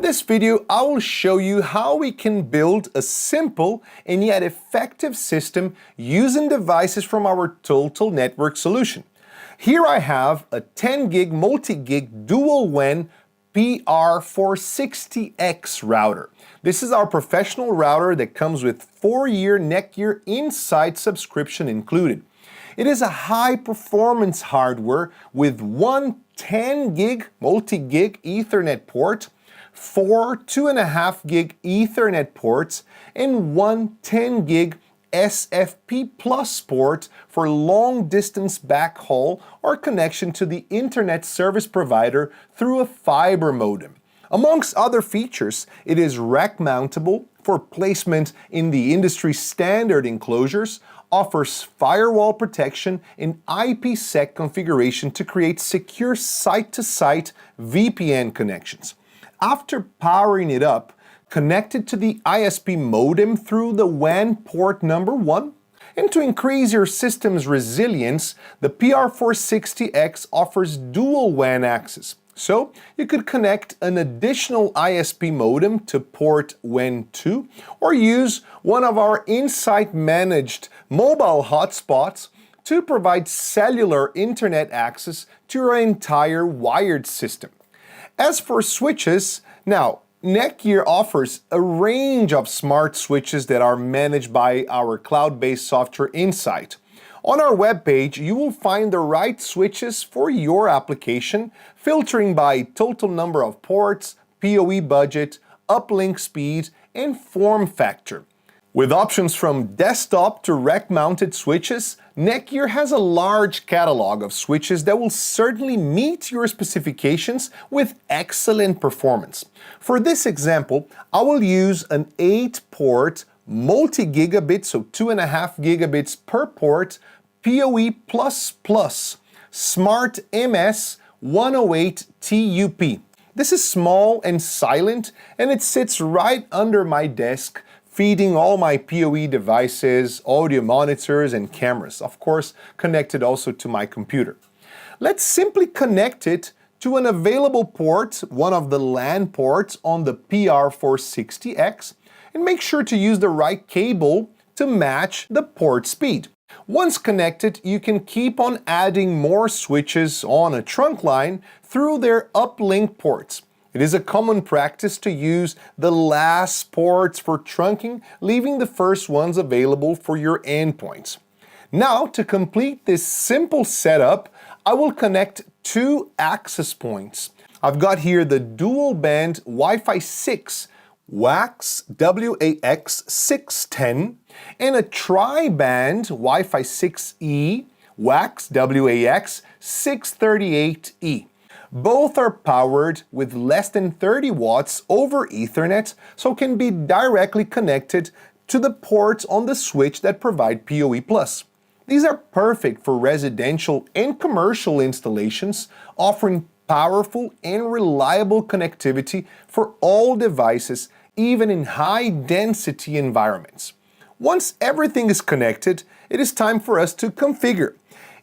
this video, I will show you how we can build a simple and yet effective system using devices from our total network solution. Here I have a 10 gig multi-gig dual WAN PR460X router. This is our professional router that comes with 4-year NETGEAR Insight subscription included. It is a high-performance hardware with one 10 gig multi-gig Ethernet port, 4 2.5 gig Ethernet ports, and one 10 gig SFP Plus port for long-distance backhaul or connection to the internet service provider through a fiber modem. Amongst other features, it is rack-mountable for placement in the industry standard enclosures, offers firewall protection and IPsec configuration to create secure site-to-site VPN connections. After powering it up, connect it to the ISP modem through the WAN port number 1. And to increase your system's resilience, the PR460X offers dual WAN access. So you could connect an additional ISP modem to port WAN 2 or use one of our Insight managed mobile hotspots to provide cellular internet access to your entire wired system. As for switches, now NETGEAR offers a range of smart switches that are managed by our cloud-based software Insight. On our webpage, you will find the right switches for your application, filtering by total number of ports, PoE budget, uplink speed, and form factor. With options from desktop to rack-mounted switches, NETGEAR has a large catalog of switches that will certainly meet your specifications with excellent performance. For this example, I will use an 8-port multi-gigabit, so 2.5 gigabits per port, PoE++ Smart MS 108 TUP. This is small and silent, and it sits right under my desk, feeding all my PoE devices, audio monitors, and cameras, of course connected also to my computer. Let's simply connect it to an available port, one of the LAN ports on the PR460X, and make sure to use the right cable to match the port speed. Once connected, you can keep on adding more switches on a trunk line through their uplink ports. It is a common practice to use the last ports for trunking, leaving the first ones available for your endpoints. Now, to complete this simple setup, I will connect 2 access points. I've got here the dual band Wi-Fi 6 WAX 610 and a tri-band Wi-Fi 6E WAX 638E. Both are powered with less than 30 watts over Ethernet, so can be directly connected to the ports on the switch that provide PoE+. These are perfect for residential and commercial installations, offering powerful and reliable connectivity for all devices, even in high-density environments. Once everything is connected, it is time for us to configure.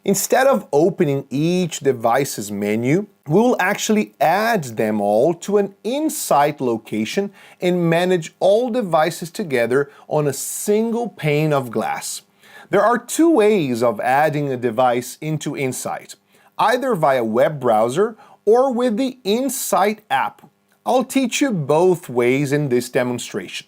Instead of opening each device's menu, we will actually add them all to an Insight location and manage all devices together on a single pane of glass. There are 2 ways of adding a device into Insight, either via web browser or with the Insight app. I'll teach you both ways in this demonstration.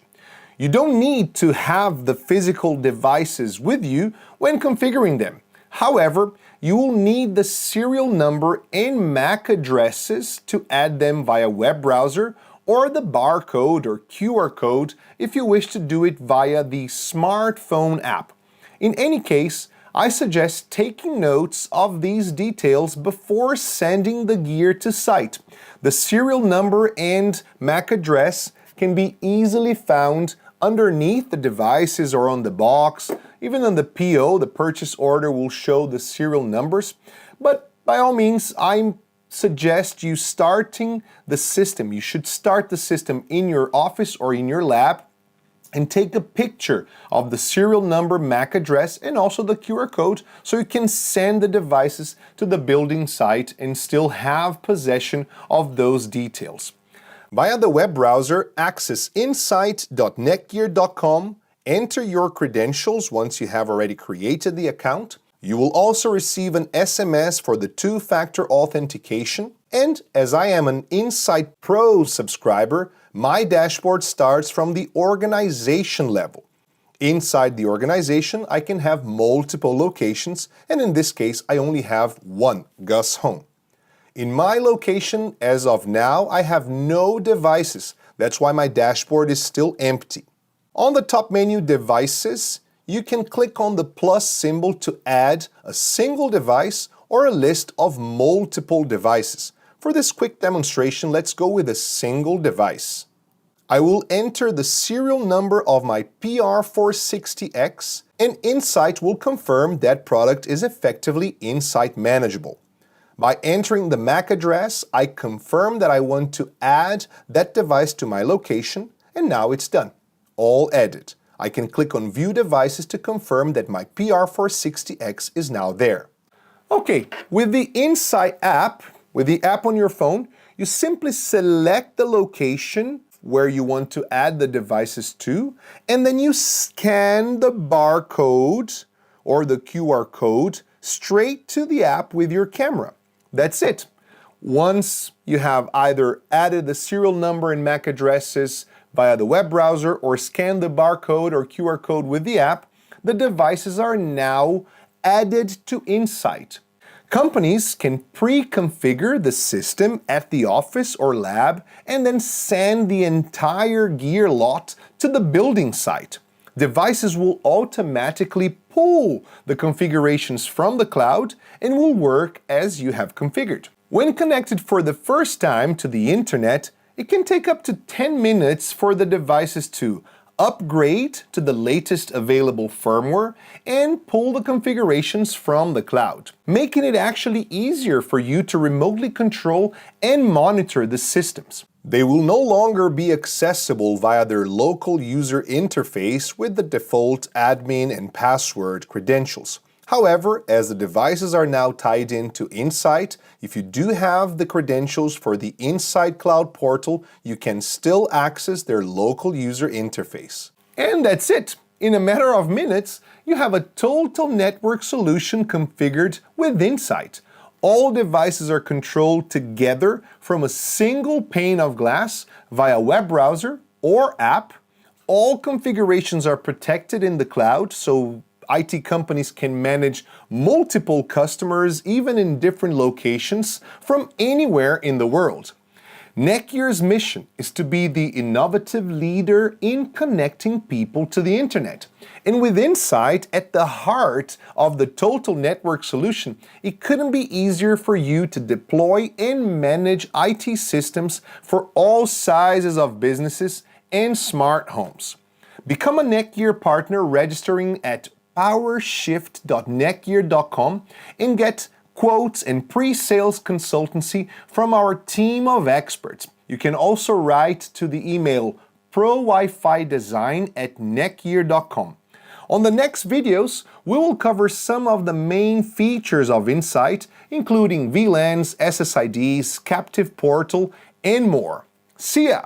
You don't need to have the physical devices with you when configuring them. However, you will need the serial number and MAC addresses to add them via web browser or the barcode or QR code if you wish to do it via the smartphone app. In any case, I suggest taking notes of these details before sending the gear to site. The serial number and MAC address can be easily found underneath the devices or on the box. Even on the PO, the purchase order will show the serial numbers. But by all means, I suggest you starting the system. You should start the system in your office or in your lab and take a picture of the serial number, MAC address, and also the QR code so you can send the devices to the building site and still have possession of those details. Via the web browser, access insight.netgear.com, enter your credentials once you have already created the account. You will also receive an SMS for the two-factor authentication. And as I am an Insight Pro subscriber, my dashboard starts from the organization level. Inside the organization, I can have multiple locations, and in this case, I only have one, Gus Home. In my location, as of now, I have no devices. That's why my dashboard is still empty. On the top menu, Devices, you can click on the plus symbol to add a single device or a list of multiple devices. For this quick demonstration, let's go with a single device. I will enter the serial number of my PR460X, and Insight will confirm that product is effectively Insight manageable. By entering the MAC address, I confirm that I want to add that device to my location, and now it's done. All added. I can click on View Devices to confirm that my PR460X is now there. Okay, with the Insight app, with the app on your phone, you simply select the location where you want to add the devices to, and then you scan the barcode or the QR code straight to the app with your camera. That's it. Once you have either added the serial number and MAC addresses via the web browser or scanned the barcode or QR code with the app, the devices are now added to Insight. Companies can pre-configure the system at the office or lab and then send the entire gear lot to the building site. Devices will automatically pull the configurations from the cloud and will work as you have configured. When connected for the first time to the internet, it can take up to 10 minutes for the devices to upgrade to the latest available firmware and pull the configurations from the cloud, making it actually easier for you to remotely control and monitor the systems. They will no longer be accessible via their local user interface with the default admin and password credentials. However, as the devices are now tied into Insight, if you do have the credentials for the Insight Cloud portal, you can still access their local user interface. And that's it! In a matter of minutes, you have a total network solution configured with Insight. All devices are controlled together from a single pane of glass via web browser or app. All configurations are protected in the cloud, so IT companies can manage multiple customers even in different locations from anywhere in the world. NETGEAR's mission is to be the innovative leader in connecting people to the internet. And with Insight at the heart of the total network solution, it couldn't be easier for you to deploy and manage IT systems for all sizes of businesses and smart homes. Become a NETGEAR partner registering at powershift.netgear.com and get quotes and pre-sales consultancy from our team of experts. You can also write to the email prowifidesign@netgear.com. On the next videos, we will cover some of the main features of Insight, including VLANs, SSIDs, captive portal, and more. See ya!